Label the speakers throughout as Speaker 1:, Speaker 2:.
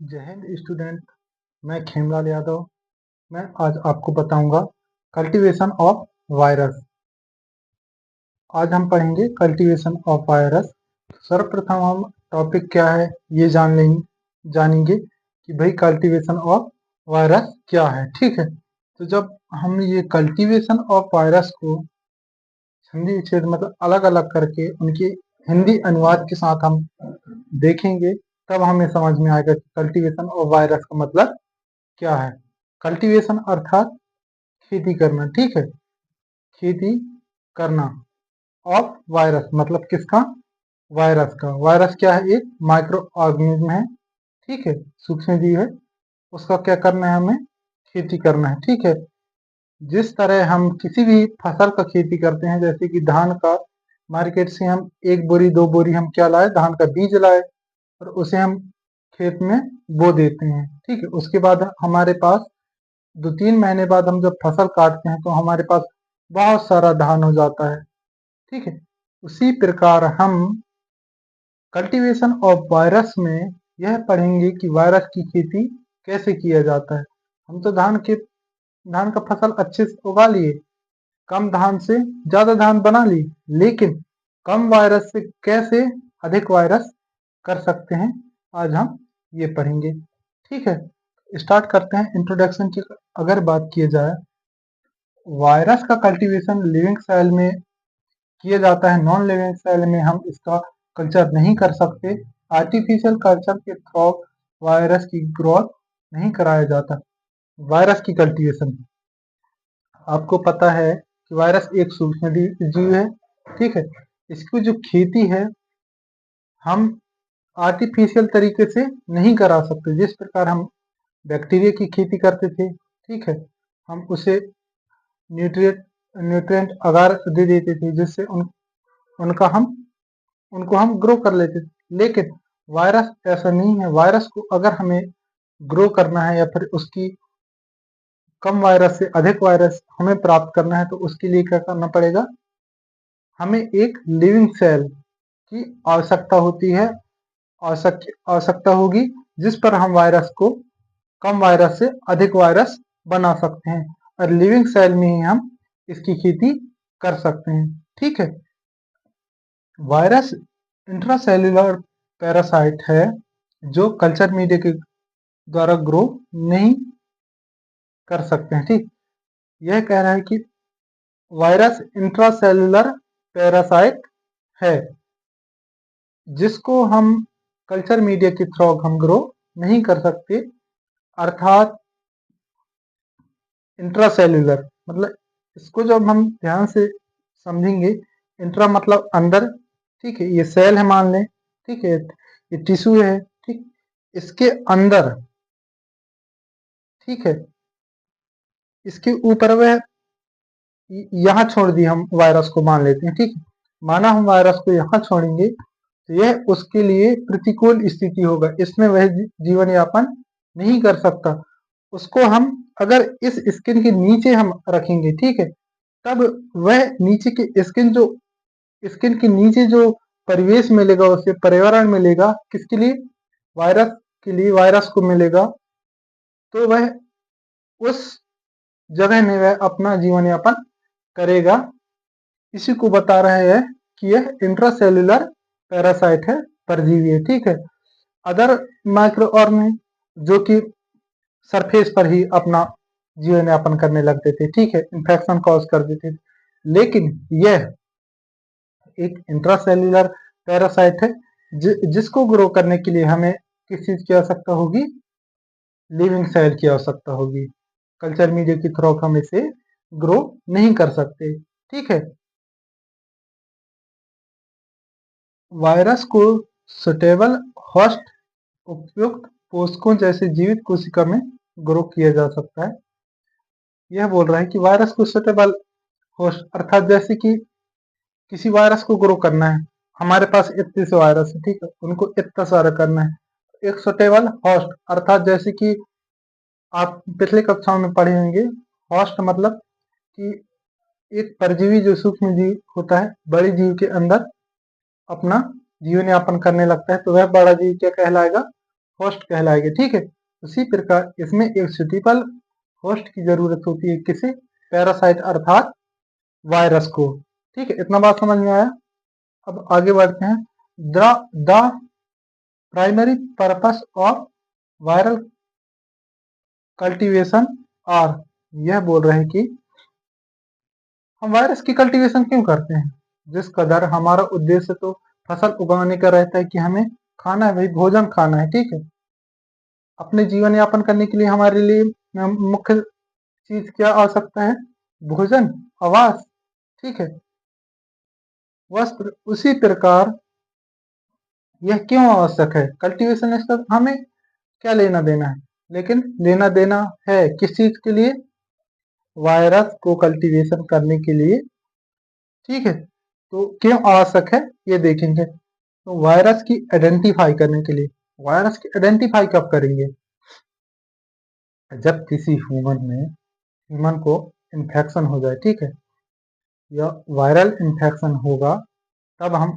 Speaker 1: जय हिंद स्टूडेंट। मैं खेमलाल यादव। मैं आज आपको बताऊंगा कल्टीवेशन ऑफ वायरस। आज हम पढ़ेंगे कल्टीवेशन ऑफ वायरस। सर्वप्रथम हम टॉपिक क्या है ये जानेंगे कि भाई कल्टीवेशन ऑफ वायरस क्या है। ठीक है, तो जब हम ये कल्टीवेशन ऑफ वायरस को संधि विच्छेद मतलब अलग अलग करके उनके हिंदी अनुवाद के साथ हम देखेंगे, तब हमें समझ में आएगा कि कल्टीवेशन ऑफ वायरस का मतलब क्या है। कल्टीवेशन अर्थात खेती करना। ठीक है, खेती करना। ऑफ वायरस मतलब किसका? वायरस का। वायरस क्या है? एक माइक्रो ऑर्गेनिज्म है। ठीक है, सूक्ष्म जीव है। उसका क्या करना है? हमें खेती करना है। ठीक है, जिस तरह हम किसी भी फसल का खेती करते हैं, जैसे कि धान का, मार्केट से हम 1 बोरी 2 बोरी हम क्या लाए? धान का बीज लाए और उसे हम खेत में बो देते हैं। ठीक है, उसके बाद हमारे पास 2-3 महीने बाद हम जब फसल काटते हैं तो हमारे पास बहुत सारा धान हो जाता है। ठीक है, उसी प्रकार हम कल्टीवेशन ऑफ वायरस में यह पढ़ेंगे कि वायरस की खेती कैसे किया जाता है। हम तो धान का फसल अच्छे से उगा लिए, कम धान से ज्यादा धान बना ली, लेकिन कम वायरस से कैसे अधिक वायरस कर सकते हैं, आज हम ये पढ़ेंगे। ठीक है, स्टार्ट करते हैं इंट्रोडक्शन की। अगर बात की जाए, वायरस का कल्टीवेशन लिविंग सेल में किया जाता है। नॉन लिविंग सेल में हम इसका कल्चर नहीं कर सकते। आर्टिफिशियल कल्चर के थ्रू वायरस की ग्रोथ नहीं कराया जाता। वायरस की कल्टीवेशन, आपको पता है कि वायरस एक सूक्ष्म जीव है। ठीक है, इसकी जो खेती है हम आर्टिफिशियल तरीके से नहीं करा सकते। जिस प्रकार हम बैक्टीरिया की खेती करते थे, ठीक है, हम उसे न्यूट्रिएंट न्यूट्रिएंट अगार दे देते थे, जिससे उनका हम उनको हम ग्रो कर लेते थे। लेकिन वायरस ऐसा नहीं है। वायरस को अगर हमें ग्रो करना है या फिर उसकी कम वायरस से अधिक वायरस हमें प्राप्त करना है, तो उसके लिए क्या करना पड़ेगा? हमें एक लिविंग सेल की आवश्यकता होती है, आवश्यकता होगी, जिस पर हम वायरस को कम वायरस से अधिक वायरस बना सकते हैं, और लिविंग सेल में ही हम इसकी खेती कर सकते हैं। ठीक है, वायरस इंट्रासेल्युलर पैरासाइट है जो कल्चर मीडिया के द्वारा ग्रो नहीं कर सकते हैं। ठीक, यह कह रहा है कि वायरस इंट्रासेल्युलर पैरासाइट है जिसको हम कल्चर मीडिया के थ्रू हम ग्रो नहीं कर सकते। अर्थात इंट्रासेल्युलर मतलब, इसको जब हम ध्यान से समझेंगे, इंट्रा मतलब अंदर, ठीक है, ये सेल है मान लें, ठीक है, ये टिश्यू है, ठीक, इसके अंदर, ठीक है, इसके ऊपर वह यहाँ छोड़ दी, हम वायरस को मान लेते हैं। ठीक है, माना हम वायरस को यहाँ छोड़ेंगे तो यह उसके लिए प्रतिकूल स्थिति होगा, इसमें वह जीवन यापन नहीं कर सकता। उसको हम अगर इस स्किन के नीचे हम रखेंगे, ठीक है, तब वह नीचे की स्किन के नीचे जो परिवेश मिलेगा उसे, पर्यावरण मिलेगा, किसके लिए? वायरस के लिए, वायरस को मिलेगा, तो वह उस जगह में वह अपना जीवन यापन करेगा। इसी को बता रहे हैं कि यह इंट्रासेल्युलर पैरासाइट है, परजीवी है। ठीक है, अदर माइक्रो ऑर्गेनिज्म जो कि सरफेस पर ही अपना जीवन यापन करने लगते थे, ठीक है, इन्फेक्शन कॉज कर देते थे, लेकिन यह एक इंट्रासेल्युलर पैरासाइट है जिसको ग्रो करने के लिए हमें किस चीज की आवश्यकता होगी? लिविंग सेल की आवश्यकता होगी। कल्चर मीडिया के थ्रू हम इसे ग्रो नहीं कर सकते। ठीक है, वायरस को सुटेबल होस्ट, उपयुक्त पोषकों जैसे जीवित कोशिका में ग्रो किया जा सकता है। यह बोल रहा है कि वायरस को सुटेबल होस्ट अर्थात जैसे कि किसी वायरस को ग्रो करना है, हमारे पास इतने से वायरस है, ठीक है, उनको इतना सारा करना है। एक सुटेबल होस्ट अर्थात जैसे कि आप पिछले कक्षाओं में पढ़े होंगे, होस्ट मतलब कि एक परजीवी जो सूक्ष्म जीव होता है, बड़े जीव के अंदर अपना जीवन यापन करने लगता है, तो वह बड़ा जीव क्या कहलाएगा? होस्ट कहलाएगी, ठीक है। उसी प्रकार इसमें एक सुटेबल होस्ट की जरूरत होती है, किसे? पैरासाइट अर्थात वायरस को, ठीक है। इतना बात समझ में आया। अब आगे बढ़ते हैं। The primary purpose of viral cultivation are, यह बोल रहे हैं कि हम वायरस की कल्टीवेशन क्यों करते हैं? जिस कदर हमारा उद्देश्य तो फसल उगाने का रहता है कि हमें खाना है भाई, भोजन खाना है, ठीक है। अपने जीवन यापन करने के लिए हमारे लिए मुख्य चीज क्या आवश्यकता है? भोजन, आवास, ठीक है, वस्त्र। उसी प्रकार यह क्यों आवश्यक है? कल्टीवेशन इसका हमें क्या लेना देना है? लेकिन लेना देना है किस चीज के लिए? वायरस को कल्टीवेशन करने के लिए, ठीक है। तो क्यों आवश्यक है ये देखेंगे। तो वायरस की आइडेंटिफाई करने के लिए। वायरस की आइडेंटिफाई कब करेंगे? जब किसी ह्यूमन को इन्फेक्शन हो जाए, ठीक है, या वायरल इन्फेक्शन होगा, तब हम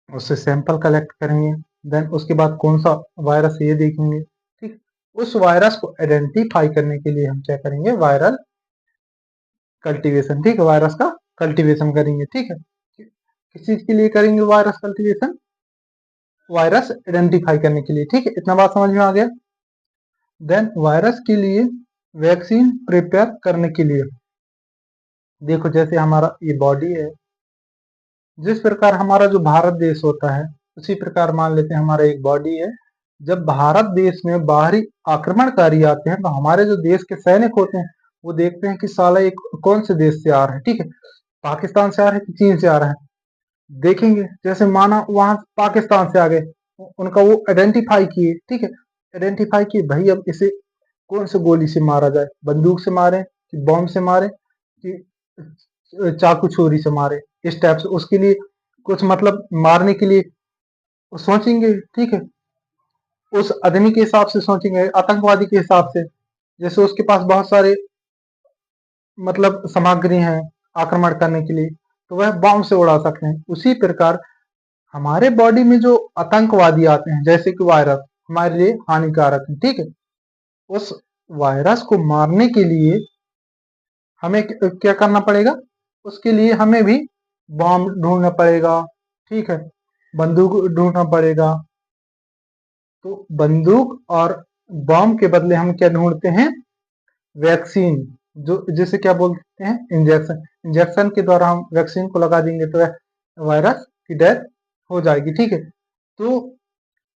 Speaker 1: उससे सैंपल कलेक्ट करेंगे। देन उसके बाद कौन सा वायरस है ये देखेंगे, ठीक। उस वायरस को आइडेंटिफाई करने के लिए हम क्या करेंगे? वायरल कल्टीवेशन, ठीक है, वायरस का कल्टीवेशन करेंगे, ठीक है। किस चीज के लिए करेंगे वायरस कल्टीवेशन? वायरस आइडेंटिफाई करने के लिए, ठीक है। इतना बात समझ में आ गया। देन वायरस के लिए वैक्सीन प्रिपेयर करने के लिए, देखो जैसे हमारा ये बॉडी है, जिस प्रकार हमारा जो भारत देश होता है, उसी प्रकार मान लेते हैं हमारा एक बॉडी है। जब भारत देश में बाहरी आक्रमणकारी आते हैं, तो हमारे जो देश के सैनिक होते हैं वो देखते हैं कि साला एक कौन से देश से आ रहा है, ठीक है, पाकिस्तान से आ रहा है कि चीन से आ रहा है। देखेंगे जैसे माना वहां पाकिस्तान से आ गए, उनका वो आइडेंटिफाई किए, ठीक है, आइडेंटिफाई किए भाई अब इसे कौन से गोली से मारा जाए, बंदूक से मारे कि बॉम्ब से मारे कि चाकू छुरी से मारे, इस टाइप से उसके लिए कुछ मतलब मारने के लिए सोचेंगे, ठीक है। उस आदमी के हिसाब से सोचेंगे, आतंकवादी के हिसाब से, जैसे उसके पास बहुत सारे मतलब सामग्री हैं आक्रमण करने के लिए, तो वह बॉम्ब से उड़ा सकते हैं। उसी प्रकार हमारे बॉडी में जो आतंकवादी आते हैं, जैसे कि वायरस, हमारे लिए हानिकारक है, ठीक है। उस वायरस को मारने के लिए हमें क्या करना पड़ेगा? उसके लिए हमें भी बॉम्ब ढूंढना पड़ेगा, ठीक है, बंदूक ढूंढना पड़ेगा। तो बंदूक और बॉम्ब के बदले हम क्या ढूंढते हैं? वैक्सीन, जो जिसे क्या बोलते हैं? इंजेक्शन। इंजेक्शन के द्वारा हम वैक्सीन को लगा देंगे तो वायरस की डेथ हो जाएगी, ठीक है। तो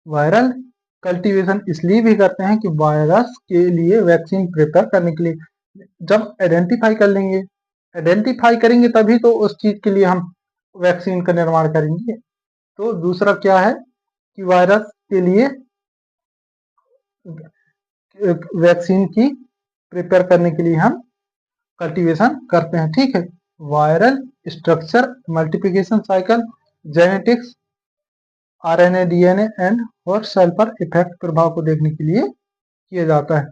Speaker 1: वायरल कल्टीवेशन इसलिए भी करते हैं कि वायरस के लिए वैक्सीन प्रिपेयर करने के लिए। जब आइडेंटिफाई कर लेंगे, आइडेंटिफाई करेंगे तभी तो उस चीज के लिए हम वैक्सीन का निर्माण करेंगे। तो दूसरा क्या है कि वायरस के लिए वैक्सीन की प्रिपेयर करने के लिए हम कल्टीवेशन करते हैं, ठीक है। Viral structure, multiplication cycle, genetics, RNA, DNA and और सेल पर इफेक्ट प्रभाव को देखने के लिए किया जाता है।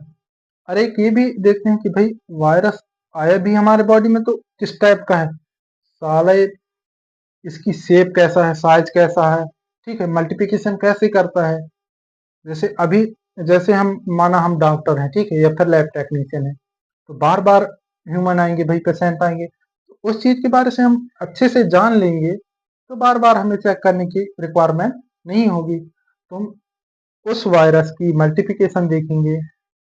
Speaker 1: अरे एक ये भी देखते हैं कि भाई वायरस आया भी हमारे बॉडी में तो किस टाइप का है, साला इसकी शेप कैसा है, साइज कैसा है, ठीक है, मल्टीप्लिकेशन कैसे करता है। जैसे अभी जैसे हम माना हम डॉक्टर हैं, ठीक है, या फिर लैब टेक्नीशियन है, तो बार बार ह्यूमन आएंगे भाई, पेशेंट आएंगे, तो उस चीज के बारे से हम अच्छे से जान लेंगे, तो बार बार हमें चेक करने की रिक्वायरमेंट नहीं होगी। तो हम उस वायरस की मल्टीप्लिकेशन देखेंगे,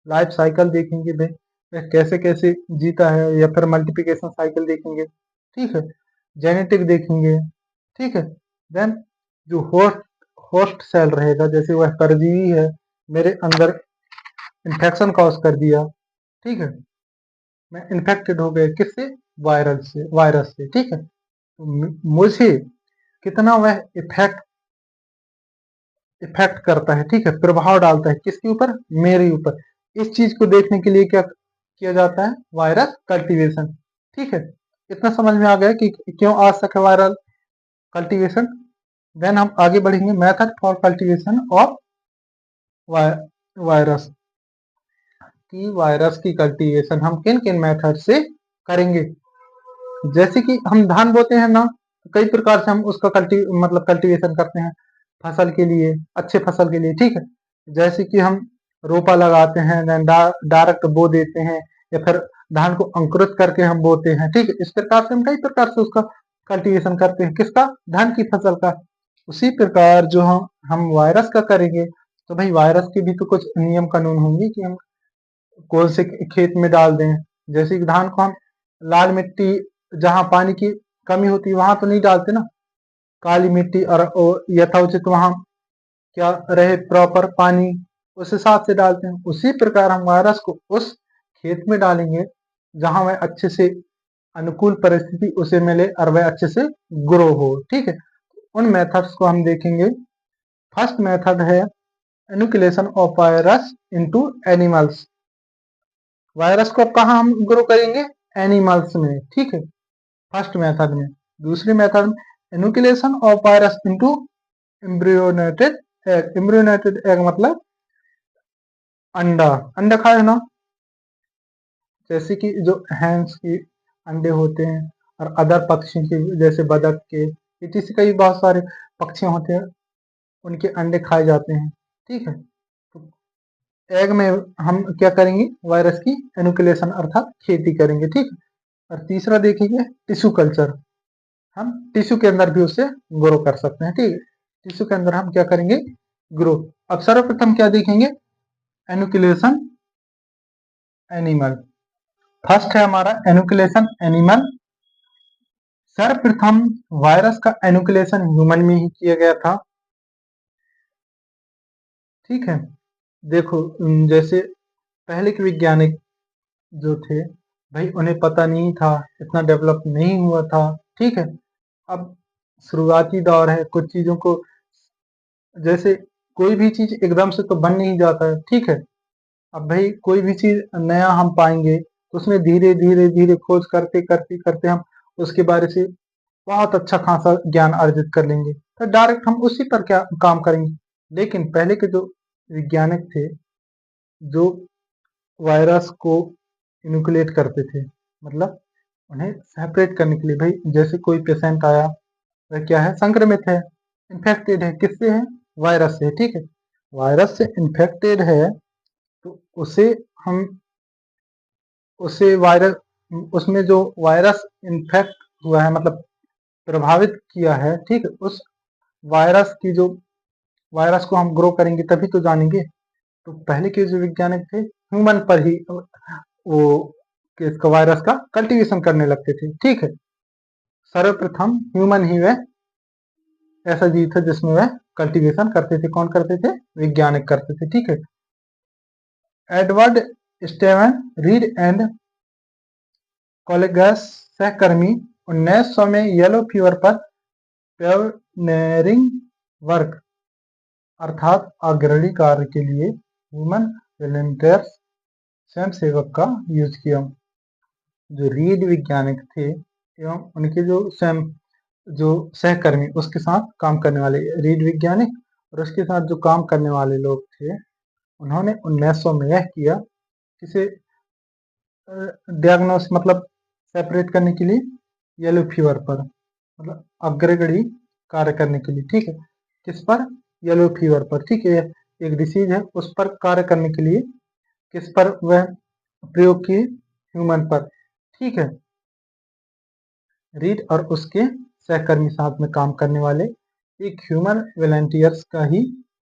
Speaker 1: लाइफ साइकिल देखेंगे भाई वह कैसे कैसे जीता है, या फिर मल्टीप्लिकेशन साइकिल देखेंगे, ठीक है, जेनेटिक देखेंगे, ठीक है। देन जो होस्ट होस्ट सेल रहेगा, जैसे वह परजीवी है, मेरे अंदर इन्फेक्शन कॉज कर दिया, ठीक है, मैं इन्फेक्टेड हो गया किससे? वायरस से, ठीक है। तो मुझे कितना वह इफेक्ट करता है, ठीक है, प्रभाव डालता है किसके ऊपर? मेरे ऊपर। इस चीज को देखने के लिए क्या किया जाता है? वायरस कल्टीवेशन, ठीक है। इतना समझ में आ गया कि क्यों आवश्यक है वायरल कल्टीवेशन। देन हम आगे बढ़ेंगे, method for cultivation of virus, कि वायरस की कल्टीवेशन हम किन किन मेथड से करेंगे। जैसे कि हम धान बोते हैं ना, कई प्रकार से हम उसका कल्टीवेशन करते हैं। फसल के लिए, अच्छे फसल के लिए, ठीक है। जैसे कि हम रोपा लगाते हैं, डायरेक्ट बो देते हैं, या फिर धान को अंकुरित करके हम बोते हैं, ठीक है। इस प्रकार से हम कई प्रकार से उसका कल्टीवेशन करते हैं, किसका, धान की फसल का। उसी प्रकार जो हम वायरस का करेंगे, तो भाई वायरस के भी तो कुछ नियम कानून होंगे कि हम कौन से खेत में डाल दें। जैसे कि धान को हम लाल मिट्टी, जहाँ पानी की कमी होती है वहां तो नहीं डालते ना, काली मिट्टी और यथोचित वहां क्या रहे प्रॉपर पानी, उस हिसाब से डालते हैं। उसी प्रकार हम वायरस को उस खेत में डालेंगे जहां वह अच्छे से अनुकूल परिस्थिति उसे मिले और वह अच्छे से ग्रो हो, ठीक है। उन मेथड्स को हम देखेंगे। फर्स्ट मेथड है inoculation of virus into animals. Virus को अब कहाँ हम ग्रो करेंगे, एनिमल्स में, ठीक है, फर्स्ट मेथड में। दूसरी method inoculation of virus into embryonated egg. Embryonated egg मतलब अंडा, अंडा खाए ना, जैसे कि जो हैंस की अंडे होते हैं और अदर पक्षियों के जैसे बतख के, इसी कई बहुत सारे पक्षी होते हैं, उनके अंडे खाए जाते हैं, ठीक है। तो एग में हम क्या करेंगे, वायरस की इनोकुलेशन अर्थात खेती करेंगे, ठीक है। और तीसरा देखेंगे टिश्यू कल्चर। हम टिश्यू के अंदर भी उसे ग्रो कर सकते हैं, ठीक है। टिश्यू के अंदर हम क्या करेंगे, ग्रो। अब सर्वप्रथम क्या देखेंगे, एनोकुलेशन एनिमल। फर्स्ट है हमारा एनोकुलेशन एनिमल। सर्वप्रथम वायरस का एनोकुलेशन ह्यूमन में ही किया गया था, ठीक है। देखो जैसे पहले के वैज्ञानिक जो थे भाई, उन्हें पता नहीं था, इतना डेवलप नहीं हुआ था, ठीक है। अब शुरुआती दौर है, कुछ चीजों को, जैसे कोई भी चीज एकदम से तो बन नहीं जाता है, ठीक है। अब भाई कोई भी चीज नया हम पाएंगे तो उसमें धीरे धीरे धीरे खोज करते करते करते हम उसके बारे से बहुत अच्छा खासा ज्ञान अर्जित कर लेंगे, तो डायरेक्ट हम उसी पर क्या काम करेंगे। लेकिन पहले के जो वैज्ञानिक थे, जो वायरस को इनोकुलेट करते थे, मतलब उन्हें सेपरेट करने के लिए, भाई जैसे कोई पेशेंट आया, वह क्या है, संक्रमित है, इन्फेक्टेड है, किससे है, वायरस से, ठीक है। वायरस से इन्फेक्टेड है, तो हम उसे वायरस, उसमें जो वायरस इन्फेक्ट हुआ है, मतलब प्रभावित किया है, ठीक है, उस वायरस की जो, वायरस को हम ग्रो करेंगे तभी तो जानेंगे। तो पहले के जो वैज्ञानिक थे, ह्यूमन पर ही वो इसका वायरस का कल्टीवेशन करने लगते थे, ठीक है। सर्वप्रथम ह्यूमन ही वह ऐसा जीव था जिसमें वह कल्टीवेशन करते थे। कौन करते थे, वैज्ञानिक करते थे, ठीक है। एडवर्ड स्टेवन रीड एंड कोलेगस सहकर्मी 1900 में येलो फीवर पर प्योनियरिंग वर्क अर्थात अग्रणी कार्य के लिए ह्यूमन वॉलंटियर्स स्वयंसेवक का यूज किया। जो रीड वैज्ञानिक थे एवं उनके जो सहकर्मी, उसके साथ काम करने वाले रीड वैज्ञानिक और उसके साथ जो काम करने वाले लोग थे, उन्होंने 1900 में यह किया, किसे डियाग्नोस मतलब सेपरेट करने के लिए, येलो फीवर पर, मतलब अग्रगणी कार्य करने के लिए, ठीक है। किस पर, येलो फीवर पर, ठीक है। एक डिसीज है, उस पर कार्य करने के लिए किस पर वह प्रयोग किए, ह्यूमन पर, ठीक है। रीड और उसके सहकर्मी साथ में काम करने वाले एक ह्यूमन वॉलंटियर्स का ही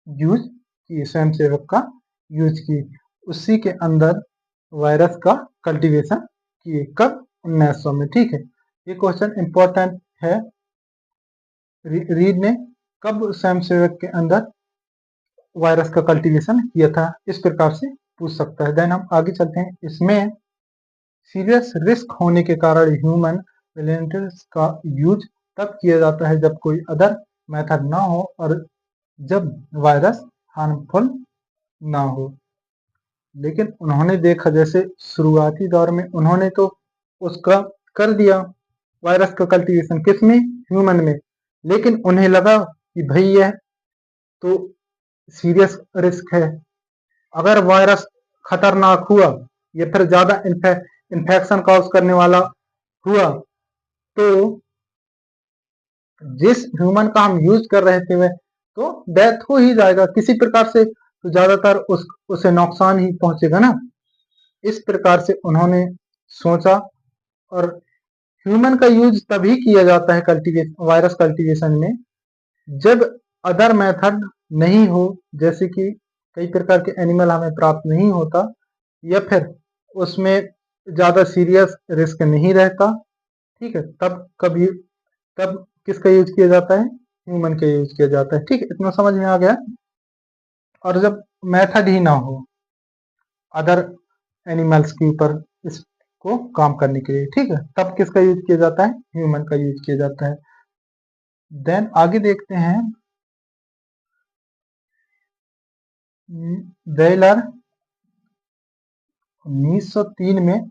Speaker 1: यूज किए, स्वयंसेवक का यूज किए, उसी के अंदर वायरस का कल्टीवेशन किए। कब, 1900 में, ठीक है। ये क्वेश्चन इंपॉर्टेंट है, रीड ने कब स्वयंसेवक के अंदर वायरस का कल्टीवेशन किया था, इस प्रकार से पूछ सकता है। देन हम आगे चलते हैं। इसमें सीरियस रिस्क होने के कारण ह्यूमन वॉलंटियर्स का यूज तब किया जाता है जब कोई अदर मेथड ना हो और जब वायरस हार्मफुल ना हो। लेकिन उन्होंने देखा, जैसे शुरुआती दौर में उन्होंने तो उसका कर दिया, वायरस का कल्टीवेशन किस में, ह्यूमन में। लेकिन उन्हें लगा कि भाई यह तो सीरियस रिस्क है, अगर वायरस खतरनाक हुआ या फिर ज्यादा इन्फेक्शन कॉज करने वाला हुआ, तो जिस ह्यूमन का हम यूज कर रहे थे वह तो डेथ हो ही जाएगा किसी प्रकार से, तो ज्यादातर उसे नुकसान ही पहुंचेगा ना। इस प्रकार से उन्होंने सोचा। और ह्यूमन का यूज तभी किया जाता है कल्टीवेशन, वायरस कल्टीवेशन में, जब अदर मेथड नहीं हो, जैसे कि कई प्रकार के एनिमल हमें प्राप्त नहीं होता, या फिर उसमें ज्यादा सीरियस रिस्क नहीं रहता। ठीक है, तब किसका यूज किया जाता है? ह्यूमन का यूज किया जाता है। ठीक है, इतना समझ में आ गया। और जब मेथड ही ना हो अदर एनिमल्स के ऊपर इसको काम करने के लिए, ठीक है, तब किसका यूज किया जाता है? ह्यूमन का यूज किया जाता है। देन आगे देखते हैं, वेलर 1903 में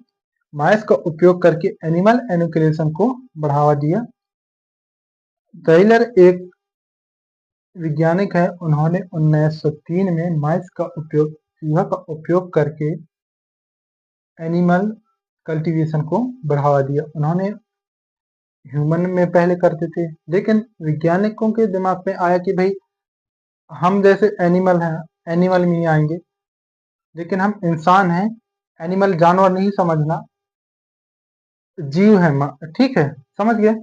Speaker 1: माइस का उपयोग करके एनिमल एनुकुलेशन को बढ़ावा दिया। वेलर एक वैज्ञानिक है, उन्होंने 1903 में माइस का उपयोग, चूहा का उपयोग करके एनिमल कल्टीवेशन को बढ़ावा दिया। उन्होंने ह्यूमन में पहले करते थे, लेकिन वैज्ञानिकों के दिमाग में आया कि भाई हम जैसे एनिमल हैं, एनिमल में ही आएंगे, लेकिन हम इंसान हैं, एनिमल जानवर नहीं समझना, जीव है। ठीक है, समझ गए?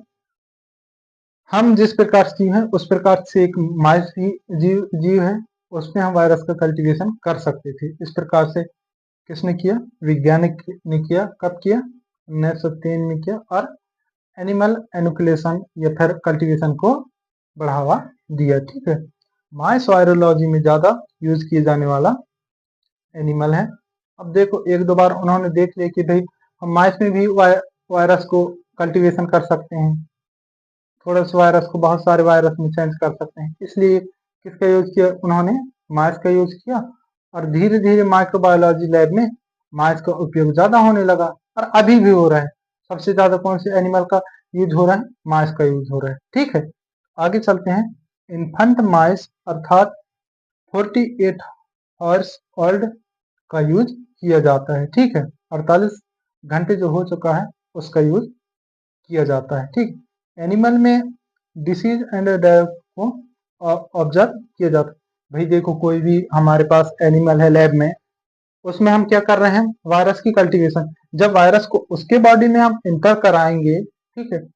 Speaker 1: हम जिस प्रकार से जीव हैं उस प्रकार से एक माइस ही जीव है, उसमें हम वायरस का कल्टीवेशन कर सकते थे। इस प्रकार से किसने किया? वैज्ञानिक ने किया। कब किया? 1903 में किया। और एनिमल एनुकुलेशन या फिर कल्टीवेशन को बढ़ावा दिया। ठीक है, माइस वायरोलॉजी में ज्यादा यूज किए जाने वाला एनिमल है। अब देखो, एक दो बार उन्होंने देख लिया कि भाई हम माइस में भी वायरस को कल्टीवेशन कर सकते हैं, थोड़ा सा वायरस को बहुत सारे वायरस में चेंज कर सकते हैं, इसलिए किसका यूज किया? उन्होंने माइस का यूज किया। और धीरे धीरे माइक्रोबायोलॉजी लैब में माइस का उपयोग ज्यादा होने लगा, और अभी भी हो रहा है। सबसे ज्यादा कौन से एनिमल का यूज हो रहा है? माइस का यूज हो रहा है। ठीक है, आगे चलते हैं। इन्फेंट माइस अर्थात 48 आवर्स ओल्ड का यूज किया जाता है। ठीक है, 48 घंटे जो हो चुका है उसका यूज किया जाता है। ठीक, एनिमल में डिसीज एंड डेथ को ऑब्जर्व किया जाता है। भाई देखो, कोई भी हमारे पास एनिमल है लैब में, उसमें हम क्या कर रहे हैं? वायरस की कल्टीवेशन। जब वायरस को उसके बॉडी में हम इंटर कराएंगे, ठीक है,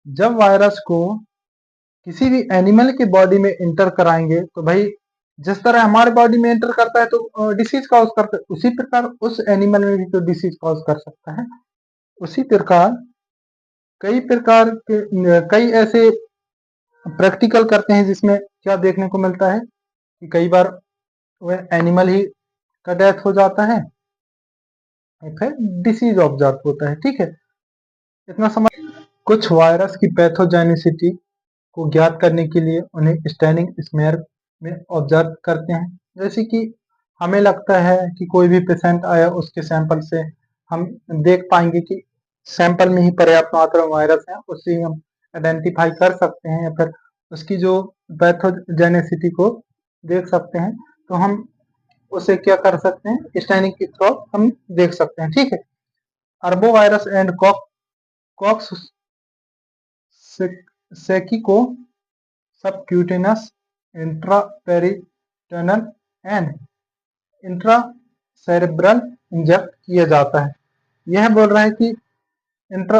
Speaker 1: जब वायरस को किसी भी एनिमल के बॉडी में इंटर कराएंगे, तो भाई जिस तरह हमारे बॉडी में एंटर करता है तो डिसीज कॉज करता है, उसी प्रकार उस एनिमल में भी तो डिसीज कॉज कर सकता है। उसी प्रकार कई ऐसे प्रैक्टिकल करते हैं जिसमें क्या देखने को मिलता है कि कई बार वह एनिमल ही का डेथ हो जाता है, फिर डिसीज ऑब्जर्व होता है। ठीक है, इतना समझ। कुछ वायरस की पैथोजेनिसिटी को ज्ञात करने के लिए उन्हें स्टैनिंग स्मेयर में ऑब्जर्व करते हैं। जैसे कि हमें लगता है कि कोई भी पेशेंट आया, उसके सैंपल से हम देख पाएंगे कि सैंपल में ही पर्याप्त मात्रा में वायरस है, उससे हम आइडेंटिफाई कर सकते हैं, या फिर उसकी जो पैथोजेनिसिटी को देख सकते हैं। तो हम उसे क्या कर सकते हैं? स्टैनिंग के थ्रू हम देख सकते हैं। ठीक है, अरबो वायरस एंड कॉक्स सेकी को सबक्यूटेनस, इंट्रापेरिटोनल एंड इंट्रासेरेब्रल इंजेक्ट किया जाता है। यह बोल रहा है कि intra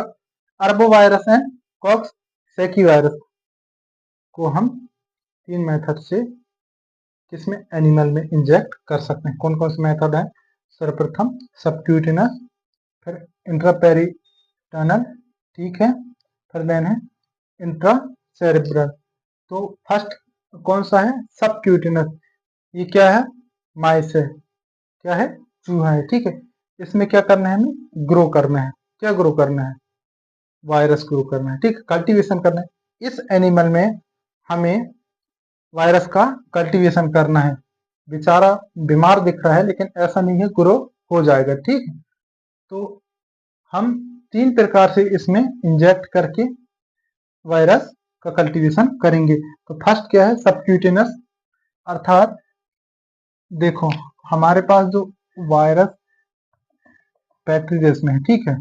Speaker 1: arbo virus and Coxsackie virus को हम 3 मेथड से किसमें? एनिमल में इंजेक्ट कर सकते हैं। कौन कौन से मेथड है? सर्वप्रथम सबक्यूटेनस, फिर इंट्रापेरिटोनल, ठीक है, फिर देन है इंट्रासेरेब्रल। तो फर्स्ट कौन सा है? सबक्यूटेनस। ये क्या है? माइस है। क्या है? चूहा है। ठीक है, इसमें क्या करना है? हमें ग्रो करना है। क्या ग्रो करना है? वायरस ग्रो करना है। ठीक, कल्टीवेशन करना है। इस एनिमल में हमें वायरस का कल्टीवेशन करना है। बेचारा बीमार दिख रहा है, लेकिन ऐसा नहीं है, ग्रो हो जाएगा। ठीक है, तो हम 3 प्रकार से इसमें इंजेक्ट करके वायरस का कल्टीवेशन करेंगे। तो फर्स्ट क्या है? सबक्यूटेनस, अर्थात देखो हमारे पास जो वायरस पेट्री देश में है, ठीक है,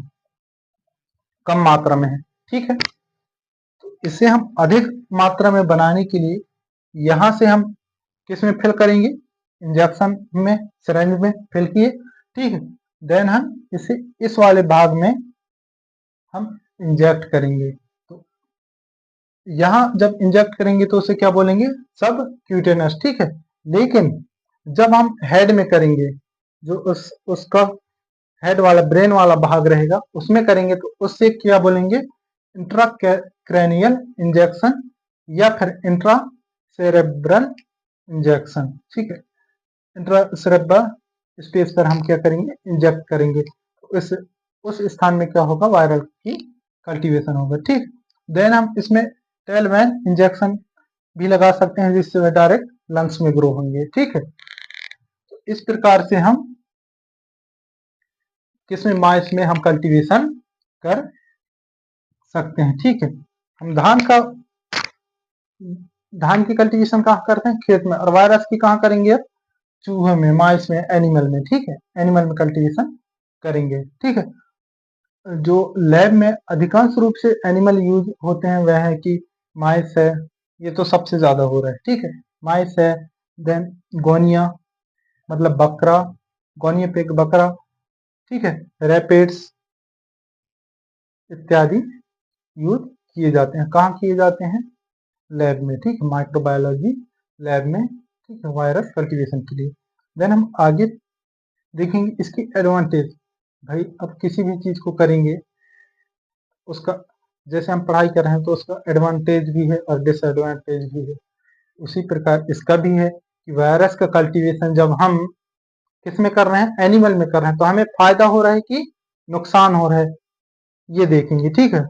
Speaker 1: कम मात्रा में है, ठीक है, तो इसे हम अधिक मात्रा में बनाने के लिए यहाँ से हम किस में फिल करेंगे, इंजेक्शन में, सिरिंज में फिल किए, ठीक है। देन हम इसे इस वाले भाग में हम इंजेक्ट करेंगे। तो यहाँ जब इंजेक्ट करेंगे तो उसे क्या बोलेंगे, सब क्यूटेनस, ठीक है। लेकिन जब हम हेड में करेंगे, जो उसका हेड वाला ब्रेन वाला भाग रहेगा उसमें करेंगे, तो उससे क्या बोलेंगे, इंट्राक्रैनियल इंजेक्शन या फिर इंट्रा सेरेब्रल इंजेक्शन, ठीक है। इंट्रा सेरेब्रल स्पेस पर हम क्या करेंगे, इंजेक्ट करेंगे, तो उस स्थान में क्या होगा, वायरल की कल्टीवेशन होगा, ठीक। देन हम इसमें टेल वैन इंजेक्शन भी लगा सकते हैं, जिससे वह डायरेक्ट लंग्स में ग्रो होंगे, ठीक है। तो इस प्रकार से हम किसमें, माइस में हम कल्टीवेशन कर सकते हैं, ठीक है। हम धान की कल्टीवेशन कहाँ करते हैं, खेत में, और वायरस की कहाँ करेंगे, चूहे में, माइस में, एनिमल में, ठीक है। एनिमल में कल्टीवेशन करेंगे, ठीक है। जो लैब में अधिकांश रूप से एनिमल यूज होते हैं वह है कि माइस है, ये तो सबसे ज्यादा हो रहा है, ठीक है। माइस है, देन गोनिया मतलब बकरा, गोनिया पे एक बकरा, ठीक है। रैपिड्स इत्यादि यूज किए जाते हैं, कहाँ किए जाते हैं, लैब में, ठीक है। माइक्रोबायोलॉजी लैब में, ठीक है, वायरस कल्टीवेशन के लिए। देन हम आगे देखेंगे इसकी एडवांटेज। भाई अब किसी भी चीज को करेंगे, उसका जैसे हम पढ़ाई कर रहे हैं तो उसका एडवांटेज भी है और डिसएडवांटेज भी है, उसी प्रकार इसका भी है कि वायरस का कल्टीवेशन जब हम किस में कर रहे हैं, एनिमल में कर रहे हैं, तो हमें फायदा हो रहा है कि नुकसान हो रहा है, ये देखेंगे, ठीक है।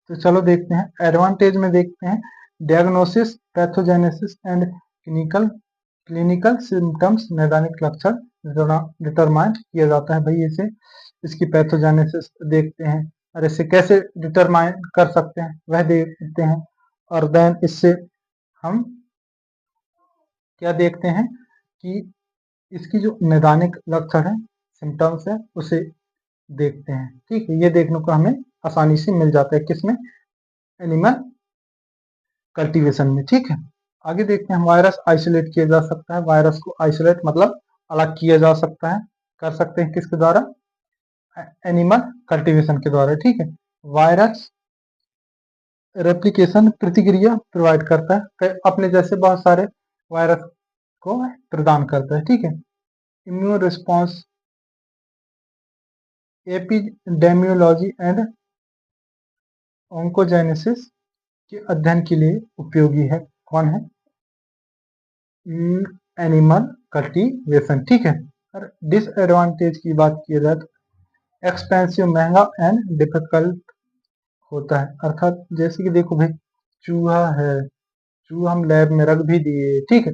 Speaker 1: तो चलो देखते हैं, एडवांटेज में देखते हैं, diagnosis, pathogenesis and clinical symptoms, नैदानिक लक्षण डिटरमाइन किया जाता है। भाई इसे इसकी पैथोजेनेसिस देखते हैं, और इसे कैसे डिटरमाइन कर सकते हैं वह देखते हैं, और देन इससे हम क्या देखते हैं कि इसकी जो नैदानिक लक्षण है, सिम्टम्स है, उसे देखते हैं, ठीक है। ये देखने को हमें आसानी से मिल जाता है किसमें, एनिमल कल्टीवेशन में, ठीक है। आगे देखते हैं, वायरस आइसोलेट किया जा सकता है, वायरस को आइसोलेट मतलब अलग किया जा सकता है, कर सकते हैं किसके द्वारा, एनिमल कल्टीवेशन के द्वारा, ठीक है। वायरस रेप्लिकेशन प्रतिक्रिया प्रोवाइड करता है, अपने जैसे बहुत सारे वायरस को प्रदान करता है, ठीक है। Immune response, epidemiology and oncogenesis के अध्ययन के लिए उपयोगी है, कौन है, एनिमल कल्टीवेशन, ठीक है। और डिसएडवांटेज की बात की जाए तो एक्सपेंसिव, महंगा एंड डिफिकल्ट होता है, अर्थात जैसे कि देखो भाई, चूहा है, चूहा हम लैब में रख भी दिए, ठीक है।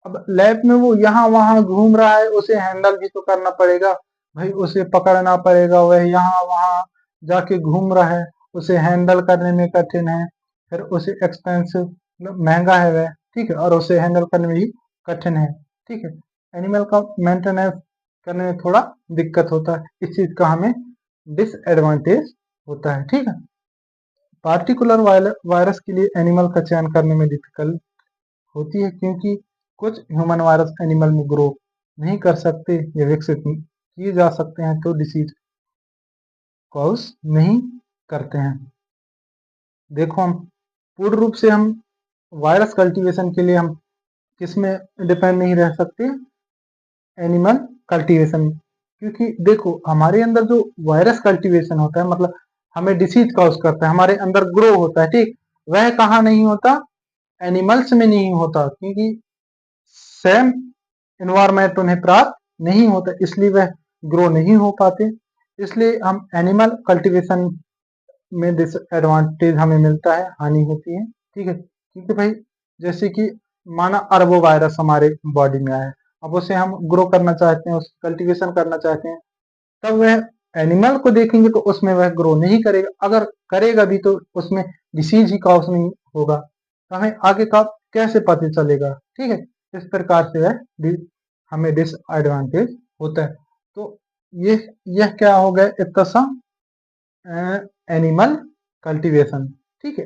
Speaker 1: अब लैब में वो यहाँ वहां घूम रहा है, उसे हैंडल भी तो करना पड़ेगा, भाई उसे पकड़ना पड़ेगा, वह यहाँ वहां जाके घूम रहा है, उसे हैंडल करने में कठिन है, फिर उसे एक्सपेंसिव मतलब महंगा है वह, ठीक है, और उसे हैंडल करने में भी कठिन है, ठीक है। एनिमल का मेंटेनेंस करने में थोड़ा दिक्कत होता है, इस चीज का हमें डिसएडवांटेज होता है, ठीक है। पार्टिकुलर वायरस के लिए एनिमल का चयन करने में डिफिकल्ट होती है, क्योंकि कुछ ह्यूमन वायरस एनिमल में ग्रो नहीं कर सकते या विकसित किए जा सकते हैं, तो डिसीज कॉज नहीं करते हैं। देखो हम पूर्ण रूप से हम वायरस कल्टीवेशन के लिए हम किस में डिपेंड नहीं रह सकते, एनिमल कल्टीवेशन, क्योंकि देखो हमारे अंदर जो वायरस कल्टीवेशन होता है मतलब हमें डिसीज कॉज करता है, हमारे अंदर ग्रो होता है, ठीक, वह कहाँ नहीं होता, एनिमल्स में नहीं होता, क्योंकि सेम इन्वायरमेंट उन्हें प्राप्त नहीं होता, इसलिए वह ग्रो नहीं हो पाते। इसलिए हम एनिमल कल्टीवेशन में डिसएडवांटेज हमें मिलता है, हानि होती है, ठीक है। क्योंकि भाई जैसे कि माना अरबो वायरस हमारे बॉडी में आया है, अब उसे हम ग्रो करना चाहते हैं, उसकी कल्टीवेशन करना चाहते हैं, तब वह एनिमल को देखेंगे तो उसमें वह ग्रो नहीं करेगा, अगर करेगा भी तो उसमें डिसीज ही कॉज नहीं होगा, तो हमें आगे का कैसे पता चलेगा, ठीक है। इस प्रकार से वह हमें डिसएडवांटेज होता है। तो ये यह क्या हो गया, इतना सा एनिमल कल्टीवेशन, ठीक है।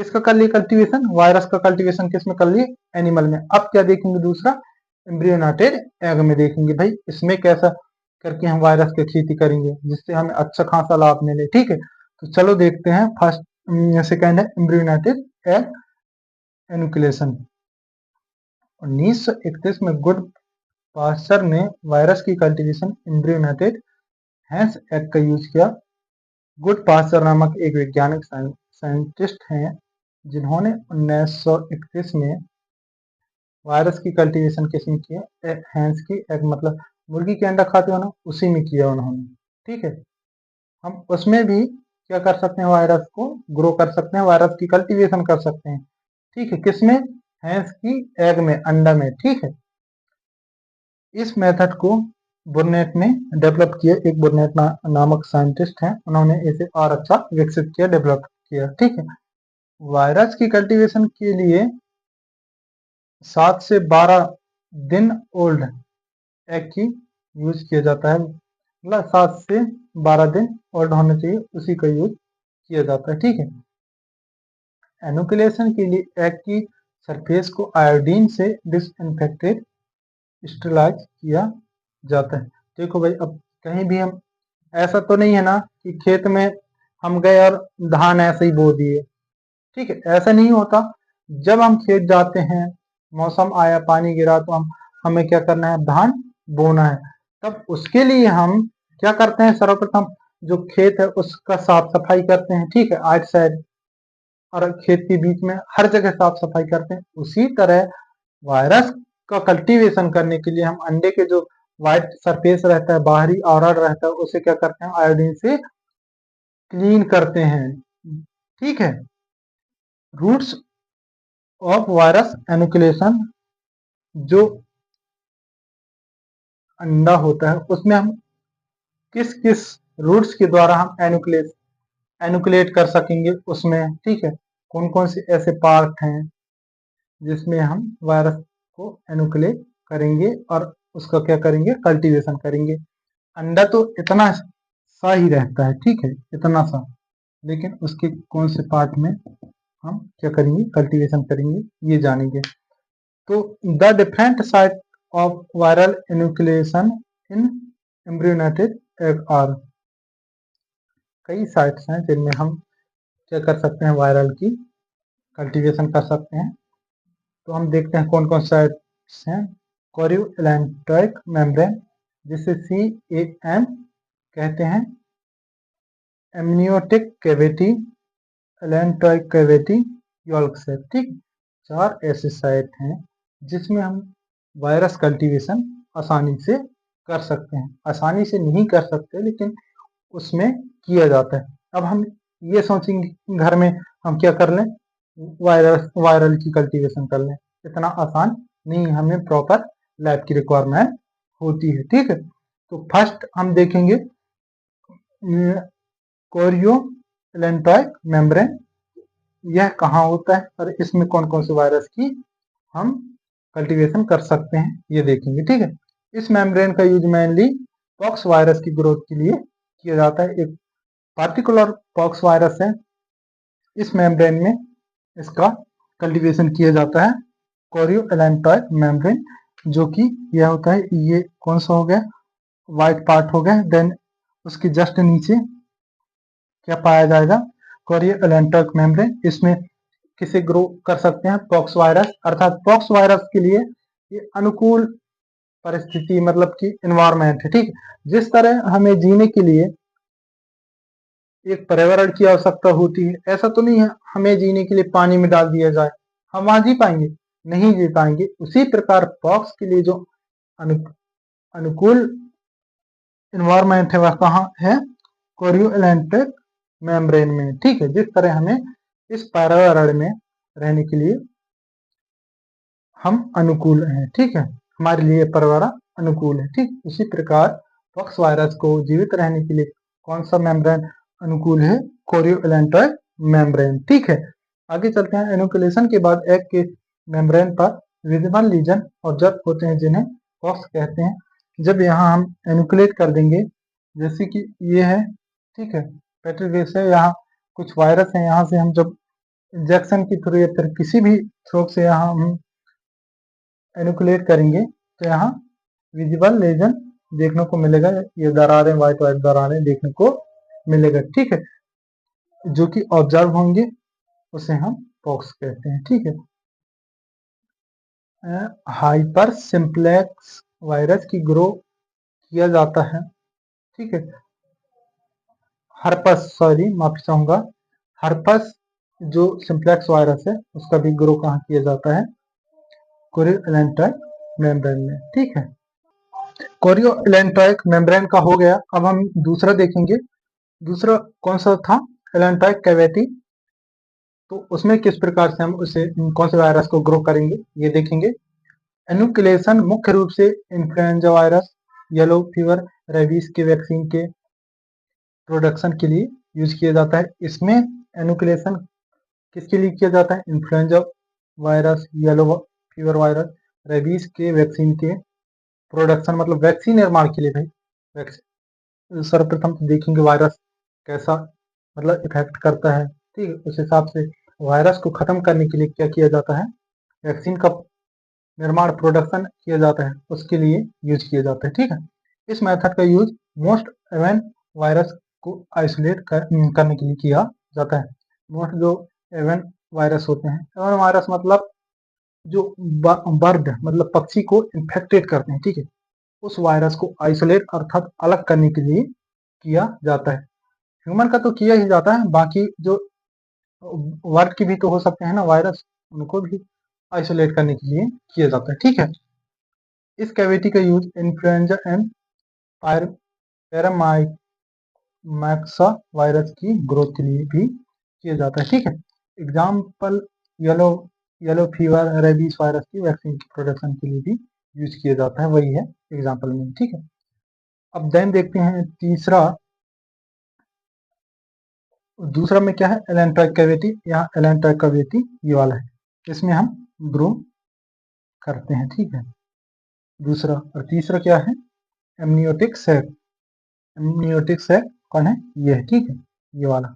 Speaker 1: किसका कर लिए कल्टीवेशन, वायरस का कल्टीवेशन किसमें कर लिए, एनिमल में। अब क्या देखेंगे दूसरा, एम्ब्रियोनेटेड एग में देखेंगे भाई इसमें कैसा करके हम वायरस की खेती करेंगे जिससे हमें अच्छा खासा लाभ मिले। ठीक है, तो चलो देखते हैं। फर्स्ट सेकेंड है एम्ब्रियोनेटेड एग एनुकुलेशन। 1931 में गुड पास्चर ने वायरस की कल्टीवेशन एम्ब्रियोनेटेड हैंस एग का यूज किया। गुड पास्चर नामक एक वैज्ञानिक साइंटिस्ट हैं जिन्होंने 1931 में वायरस की कल्टीवेशन किसमें किया, हैंस की एग मतलब मुर्गी के अंडा खाते हो ना, उसी में किया उन्होंने। ठीक है, हम उसमें भी क्या कर सकते हैं, वायरस को ग्रो कर सकते हैं, वायरस की कल्टीवेशन कर सकते हैं। ठीक है, किसमें, हैंस की एग में, अंडा में। ठीक है, इस मेथड को बुर्नेट ने डेवलप किया, एक बुर्नेट नामक साइंटिस्ट हैं, उन्होंने इसे और अच्छा विकसित किया, डेवलप किया। ठीक है, वायरस की कल्टीवेशन के लिए 7 से 12 दिन ओल्ड एग की यूज किया जाता है, मतलब 7 से 12 दिन ओल्ड होना चाहिए, उसी का यूज किया जाता है। ठीक है, एनुकुलेशन के लिए एग की सरफेस को आयोडीन से डिसइंफेक्टेड स्टेरिलाइज किया जाता है। देखो भाई, अब कहीं भी हम, ऐसा तो नहीं है ना कि खेत में हम गए और धान ऐसे ही बो दिए। ठीक है, ऐसा नहीं होता। जब हम खेत जाते हैं, मौसम आया, पानी गिरा, तो हमें क्या करना है, धान बोना है। तब उसके लिए हम क्या करते हैं, सर्वप्रथम जो खेत है उसका साफ सफाई करते हैं। ठीक है, आइट साइड और खेत के बीच में हर जगह साफ सफाई करते हैं। उसी तरह वायरस का कल्टीवेशन करने के लिए हम अंडे के जो व्हाइट सरफेस रहता है, बाहरी आवरण रहता है, उसे क्या करते हैं, आयोडीन से क्लीन करते हैं। ठीक है, रूट्स ऑफ वायरस एनुकुलेशन, जो अंडा होता है उसमें हम किस किस रूट्स के द्वारा हम एनुकुलेट कर सकेंगे उसमें। ठीक है, कौन कौन से ऐसे पार्ट हैं जिसमें हम वायरस को एनुकुलेट करेंगे और उसका क्या करेंगे, कल्टीवेशन करेंगे। अंडा तो इतना सा ही रहता है, ठीक है, इतना सा, लेकिन उसके कौन से पार्ट में हम क्या करेंगे, कल्टीवेशन करेंगे, ये जानेंगे। तो the different site of viral inoculation in embryonated egg are, कई साइट्स हैं जिनमें हम क्या कर सकते हैं, वायरल की कल्टीवेशन कर सकते हैं। तो हम देखते हैं कौन कौन साइट्स हैं। कोरियोलेंटोइक मेम्ब्रेन, जिसे CAM कहते हैं, amniotic cavity, allantoic cavity, yolk sac. ठीक, 4 ऐसे साइट हैं जिसमें हम वायरस कल्टीवेशन आसानी से कर सकते हैं। आसानी से नहीं कर सकते, लेकिन उसमें किया जाता है। अब हम ये सोचेंगे घर में हम क्या कर लें, वायरल की कल्टीवेशन कर लें, इतना आसान नहीं, हमें प्रॉपर लैब की रिक्वायरमेंट होती है। ठीक है, तो फर्स्ट हम देखेंगे कोरियोलेंटोइक मेम्ब्रेन, यह कहाँ होता है और इसमें कौन कौन से वायरस की हम कल्टीवेशन कर सकते हैं, ये देखेंगे। ठीक है, इस मेम्ब्रेन का यूज मेनली पॉक्स वायरस की ग्रोथ के लिए किया जाता है। एक पार्टिकुलर पॉक्स वायरस है, इस मेम्ब्रेन में इसका कल्टीवेशन किया जाता है, कोरियोलेंटोइक मेम्ब्रेन, जो कि यह होता है, ये कौन सा हो गया, व्हाइट पार्ट हो गया। देन उसके जस्ट नीचे क्या पाया जाएगा, कोरियोलेंटोइक मेम्ब्रेन, इसमें किसे ग्रो कर सकते हैं, पॉक्स वायरस। अर्थात पॉक्स वायरस के लिए ये अनुकूल परिस्थिति, मतलब कि इन्वायरमेंट है। ठीक, जिस तरह हमें जीने के लिए एक पर्यावरण की आवश्यकता होती है, ऐसा तो नहीं है हमें जीने के लिए पानी में डाल दिया जाए हम वहां जी पाएंगे, नहीं जी पाएंगे। उसी प्रकार पॉक्स के लिए जो अनुकूल इन्वायरमेंट है वह कहाँ है, कोरियोलेंटिक मेम्ब्रेन में। ठीक है, जिस तरह हमें इस पर्यावरण में रहने के लिए हम अनुकूल हैं, ठीक है, हमारे लिए पर्यावरण अनुकूल है। ठीक, इसी प्रकार पॉक्स वायरस को जीवित रहने के लिए कौन सा मेम्ब्रेन अनुकूल है, कोरियोलेंटोइक मेम्ब्रेन। ठीक है, आगे चलते हैं। एनुकुलेशन के बाद एग के मेम्ब्रेन पर विजिबल लीजन ऑब्जर्व होते हैं, जिन्हें पॉक्स कहते हैं। जब यहाँ हम एनुकुलेट कर देंगे, जैसे कि ये है, ठीक है, पेट्री बेस है, यहाँ कुछ वायरस है, यहाँ से हम जब इंजेक्शन के थ्रू या फिर किसी भी थ्रू से यहाँ हम एनुकुलेट करेंगे तो यहाँ विजिबल लेजन देखने को मिलेगा, ये दरारें व्हाइट व्हाइट दरारें देखने को मिलेगा, ठीक है, जो कि ऑब्जर्व होंगे, उसे हम पॉक्स कहते हैं, ठीक है। हाइपर सिंप्लेक्स वायरस की ग्रो किया जाता है, ठीक है। हर्पस, सॉरी माफी चाहूंगा, हर्पस जो सिंप्लेक्स वायरस है उसका भी ग्रो कहाँ किया जाता है, कोरियोइलेंट्राइक मेम्ब्रेन में, ठीक है। कोरियोइलेंट्राइक मेम्ब्रेन का हो गया। अब हम दूसरा देखेंगे। दूसरा कौन सा था, इलेंट्राइक कैविटी। तो उसमें किस प्रकार से हम उसे कौन से वायरस को ग्रो करेंगे ये देखेंगे। एनुक्लेशन मुख्य रूप से influenza virus, yellow fever, rabies के वैक्सीन के प्रोडक्शन के लिए यूज किया जाता है। इसमें एनुक्लेशन किसके लिए किया जाता है, influenza virus, yellow fever virus, rabies के वैक्सीन के प्रोडक्शन, मतलब वैक्सीन निर्माण के लिए भाई। वैक्सीन सर्वप्रथम तो देखेंगे वायरस कैसा मतलब इफेक्ट करता है, ठीक है। उस हिसाब से वायरस को खत्म करने के लिए क्या किया जाता है, वैक्सीन का निर्माण प्रोडक्शन किया जाता है, उसके लिए यूज किया जाता है, ठीक है। इस मेथड का यूज मोस्ट एवन वायरस को आइसोलेट करने के लिए किया जाता है। मोस्ट जो एवन वायरस होते हैं, एवन वायरस मतलब जो बर्ड मतलब पक्षी को इन्फेक्टेड करते हैं, ठीक है, उस वायरस को आइसोलेट अर्थात अलग करने के लिए किया जाता है। ह्यूमन का तो किया ही जाता है, बाकी जो वर्ड की भी तो हो सकते हैं ना वायरस, उनको भी आइसोलेट करने के लिए किया जाता है, ठीक है। इस कैविटी का यूज इन्फ्लुएंजा एंड पैरामाइक्सा वायरस की ग्रोथ के लिए भी किया जाता है, ठीक है। Example yellow yellow fever, rabies virus की वैक्सीन की प्रोडक्शन के लिए भी यूज किया जाता है, वही है एग्जाम्पल में, ठीक है। अब देन देखते हैं तीसरा। दूसरा में क्या है, एलेंट्राइक कैविटी। यहाँ एलेंट्राइक कैविटी ये वाला है, इसमें हम ग्रो करते हैं, ठीक है। दूसरा और तीसरा क्या है, एमनियोटिक सैक। एमनियोटिक सैक कौन है, ये है, ठीक है, ये वाला।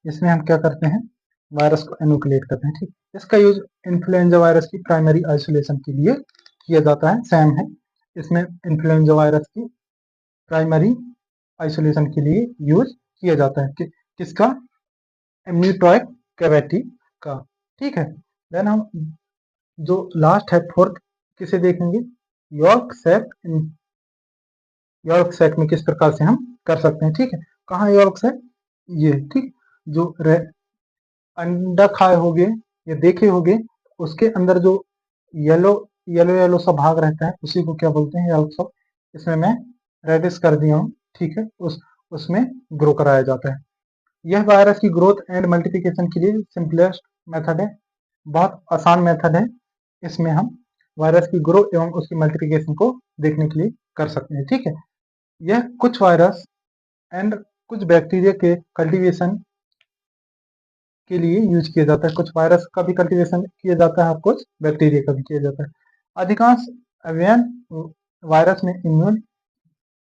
Speaker 1: इसमें हम क्या करते हैं, वायरस को एनुक्लेट करते हैं, ठीक। इसका यूज इन्फ्लुएंजा वायरस की प्राइमरी आइसोलेशन के लिए किया जाता है, सेम है। इसमें इन्फ्लुएंजा वायरस की प्राइमरी आइसोलेशन के लिए यूज किया जाता है किसका, एमनियोटिक कैविटी का, ठीक है। देन हम जो लास्ट है फोर्थ, किसे देखेंगे, यॉर्क सैक। यॉर्क सैक में किस प्रकार से हम कर सकते हैं, ठीक है। कहाँ यॉर्क सैक, ये, ठीक। जो अंडा खाए होगे या देखे होगे, उसके अंदर जो येलो येलो येलो सा भाग रहता है उसी को क्या बोलते हैं, यॉर्क सैक। इसमें मैं रेडिश कर दिया हूँ, ठीक है, उसमें ग्रो कराया जाता है। यह वायरस की ग्रोथ एंड मल्टीप्लिकेशन के लिए सिंपलेस्ट मेथड है, बहुत आसान मेथड है। इसमें हम वायरस की ग्रो एवं उसकी मल्टीप्लिकेशन को देखने के लिए कर सकते हैं, ठीक है। यह कुछ वायरस एंड कुछ बैक्टीरिया के कल्टीवेशन के लिए यूज किया जाता है। कुछ वायरस का भी कल्टीवेशन किया जाता है और कुछ बैक्टीरिया का भी किया जाता है। अधिकांश एवियन वायरस में इम्यून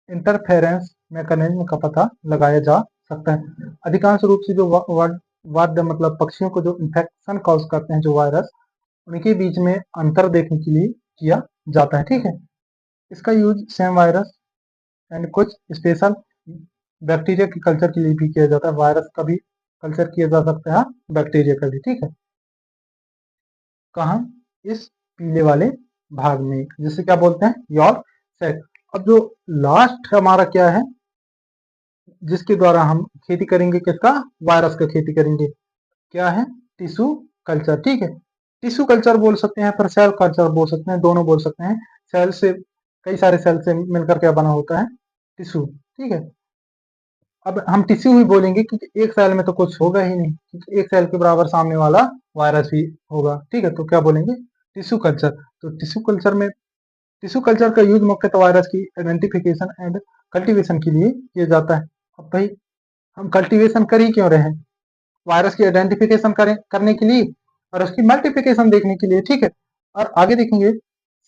Speaker 1: इंटरफेरेंस मैकेनिज्म का पता लगाया जा सकता है। अधिकांश रूप से जो वाद्य मतलब पक्षियों को जो इन्फेक्शन कॉज करते हैं जो वायरस, उनके बीच में अंतर देखने के लिए किया जाता है, ठीक है। इसका यूज सेम वायरस एंड कुछ स्पेशल बैक्टीरिया के कल्चर के लिए भी किया जाता है। वायरस का भी कल्चर किया जा सकता है, बैक्टीरिया का भी, ठीक है। कहाँ, इस पीले वाले भाग में, जिसे क्या बोलते हैं, यॉर्क सैक। अब जो लास्ट हमारा क्या है, जिसके द्वारा हम खेती करेंगे, किसका, वायरस का खेती करेंगे, क्या है, टिश्यू कल्चर, ठीक है। टिश्यू कल्चर बोल सकते हैं, फिर सेल कल्चर बोल सकते हैं, दोनों बोल सकते हैं। सेल से कई सारे सेल से मिलकर क्या बना होता है, टिश्यू, ठीक है। अब हम टिश्यू ही बोलेंगे क्योंकि एक सेल में तो कुछ होगा ही नहीं, क्योंकि एक सेल के बराबर सामने वाला वायरस ही होगा, ठीक है। तो क्या बोलेंगे, टिश्यू कल्चर। तो टिश्यू कल्चर का यूज मुख्यतः वायरस की आइडेंटिफिकेशन एंड कल्टीवेशन के लिए किया जाता है। अब भाई हम कल्टीवेशन कर ही क्यों रहे हैं, वायरस की आइडेंटिफिकेशन करने के लिए और उसकी मल्टीप्लिकेशन देखने के लिए, ठीक है। और आगे देखेंगे,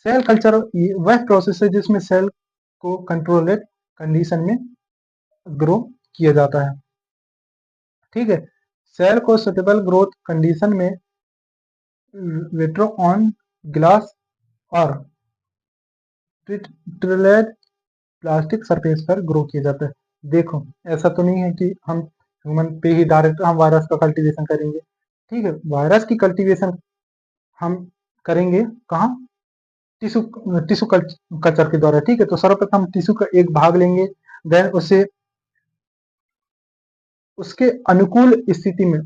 Speaker 1: सेल कल्चर वह प्रोसेस है जिसमें सेल को कंट्रोलेड कंडीशन में ग्रो किया जाता है, ठीक है। सेल को सुटेबल ग्रोथ कंडीशन में विट्रो ऑन ग्लास और ट्रिलेड प्लास्टिक सरफेस पर ग्रो किया जाता है। देखो, ऐसा तो नहीं है कि हम ह्यूमन पे ही डायरेक्ट हम वायरस का कल्टीवेशन करेंगे। ठीक है, वायरस की कल्टीवेशन हम करेंगे कहाँ? टिश्यू टिश्यू कल्चर के द्वारा। ठीक है, तो सर्वप्रथम हम टिश्यू का एक भाग लेंगे, देन उसे उसके अनुकूल स्थिति में,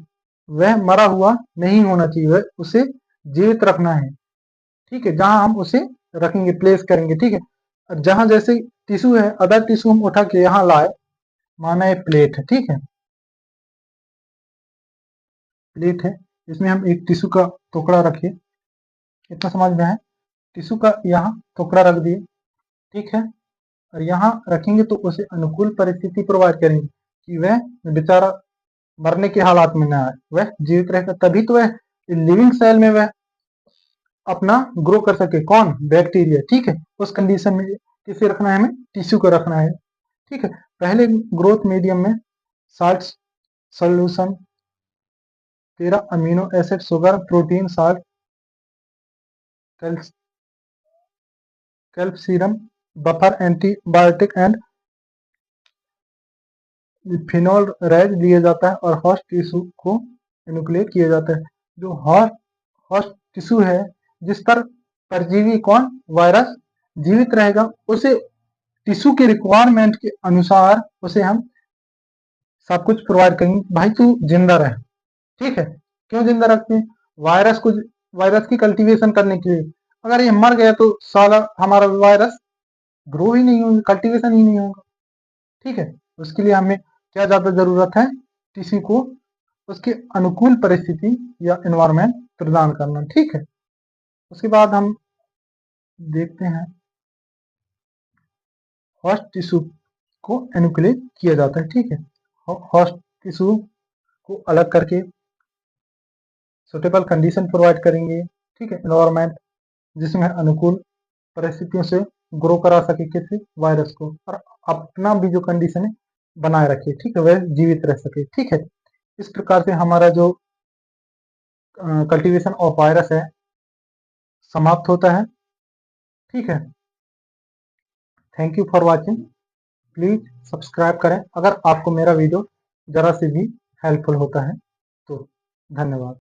Speaker 1: वह मरा हुआ नहीं होना चाहिए, वह उसे जीवित रखना है। ठीक है, जहां हम उसे रखेंगे, प्लेस करेंगे। ठीक है, जहां जैसे टिश्यू है, अदर टिश्यू हम उठा के यहाँ लाए, माना ये प्लेट है। ठीक है, प्लेट है, इसमें हम एक टिश्यू का टुकड़ा रखिए, इतना समझ में है। टिश्यू का यहाँ टुकड़ा रख दिए। ठीक है, और यहाँ रखेंगे तो उसे अनुकूल परिस्थिति प्रोवाइड करेंगे कि वह बेचारा मरने के हालात में ना आए, वह जीवित रहेगा, तभी तो वह लिविंग सेल में वह अपना ग्रो कर सके। कौन? बैक्टीरिया। ठीक है, उस कंडीशन में किसे रखना है? हमें टिश्यू को रखना है। ठीक है, पहले ग्रोथ मीडियम में salt solution, 13 amino acid, sugar, protein, salt, calcium, buffer, antibiotic and phenol red लिया जाता है और होस्ट टिश्यू को इनुकुलेट किया जाता है। जो होस्ट टिश्यू है, जिस पर परजीवी कौन? वायरस जीवित रहेगा, उसे टिश्यू के रिक्वायरमेंट के अनुसार उसे हम सब कुछ प्रोवाइड करेंगे। भाई तू जिंदा रहे। ठीक है, क्यों जिंदा रखते हैं? वायरस की कल्टीवेशन करने के लिए। अगर ये मर गया तो साला हमारा वायरस ग्रो ही नहीं होगा, कल्टीवेशन ही नहीं होगा। ठीक है, उसके लिए हमें क्या ज्यादा जरूरत है? टिश्यू को उसके अनुकूल परिस्थिति या एनवायरमेंट प्रदान करना। ठीक है, उसके बाद हम देखते हैं होस्ट टिश्यू को एनुकुलेट किया जाता है। ठीक है, होस्ट टिश्यू को अलग करके सुटेबल कंडीशन प्रोवाइड करेंगे। ठीक है, एनवायरमेंट जिसमें अनुकूल परिस्थितियों से ग्रो करा सके किसी वायरस को, और अपना भी जो कंडीशन है बनाए रखे। ठीक है, वह जीवित रह सके। ठीक है, इस प्रकार से हमारा जो कल्टीवेशन ऑफ वायरस है समाप्त होता है। ठीक है, thank you for watching. Please subscribe करें अगर आपको मेरा वीडियो जरा से भी हेल्पफुल होता है तो। धन्यवाद।